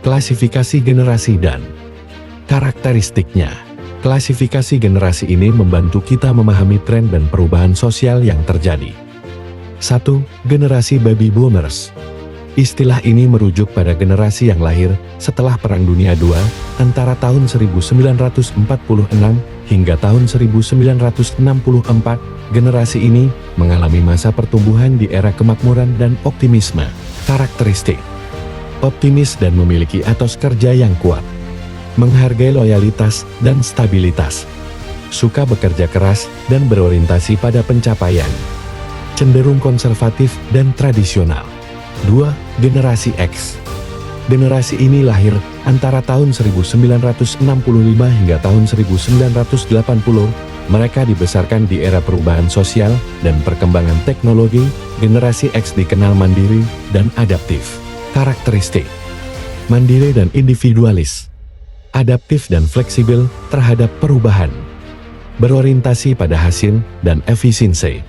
Klasifikasi generasi dan karakteristiknya. Klasifikasi generasi ini membantu kita memahami tren dan perubahan sosial yang terjadi. 1. Generasi Baby Boomers. Istilah ini merujuk pada generasi yang lahir setelah Perang Dunia II antara tahun 1946 hingga tahun 1964. Generasi ini mengalami masa pertumbuhan di era kemakmuran dan optimisme. Karakteristik: optimis dan memiliki etos kerja yang kuat, menghargai loyalitas dan stabilitas, suka bekerja keras dan berorientasi pada pencapaian, cenderung konservatif dan tradisional. 2. Generasi X. Generasi ini lahir antara tahun 1965 hingga tahun 1980. Mereka dibesarkan di era perubahan sosial dan perkembangan teknologi. Generasi X dikenal mandiri dan adaptif. Karakteristik: mandiri dan individualis, adaptif dan fleksibel terhadap perubahan, berorientasi pada hasil dan efisiensi,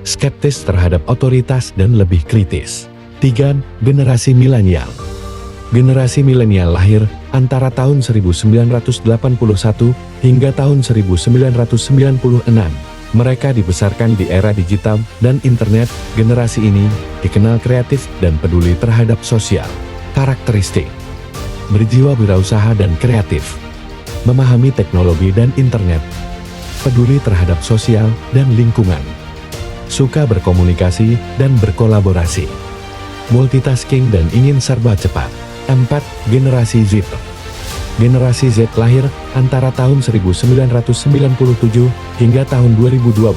skeptis terhadap otoritas dan lebih kritis. 3. Generasi milenial. Generasi milenial lahir antara tahun 1981 hingga tahun 1996. Mereka dibesarkan di era digital dan internet. Generasi ini dikenal kreatif dan peduli terhadap sosial. Karakteristik: berjiwa wirausaha dan kreatif, memahami teknologi dan internet, peduli terhadap sosial dan lingkungan, suka berkomunikasi dan berkolaborasi, multitasking dan ingin serba cepat. 4. Generasi Z. Generasi Z lahir antara tahun 1997 hingga tahun 2012.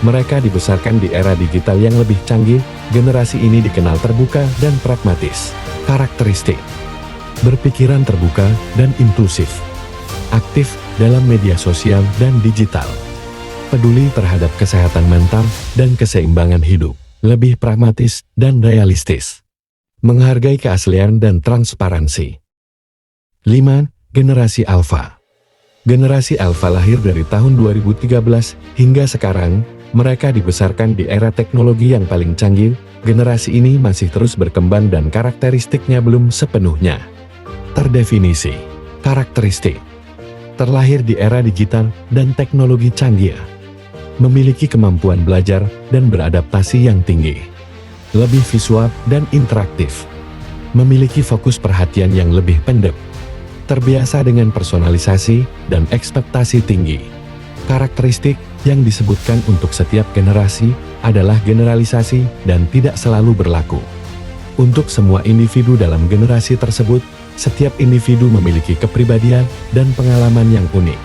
Mereka dibesarkan di era digital yang lebih canggih. Generasi ini dikenal terbuka dan pragmatis. Karakteristik: berpikiran terbuka dan inklusif, aktif dalam media sosial dan digital, peduli terhadap kesehatan mental dan keseimbangan hidup, lebih pragmatis dan realistis, menghargai keaslian dan transparansi. 5. Generasi Alpha. Generasi Alpha lahir dari tahun 2013 hingga sekarang. Mereka dibesarkan di era teknologi yang paling canggih. Generasi ini masih terus berkembang dan karakteristiknya belum sepenuhnya terdefinisi. Karakteristik: terlahir di era digital dan teknologi canggih, memiliki kemampuan belajar dan beradaptasi yang tinggi, lebih visual dan interaktif, memiliki fokus perhatian yang lebih pendek, terbiasa dengan personalisasi dan ekspektasi tinggi. Karakteristik yang disebutkan untuk setiap generasi adalah generalisasi dan tidak selalu berlaku untuk semua individu dalam generasi tersebut. Setiap individu memiliki kepribadian dan pengalaman yang unik.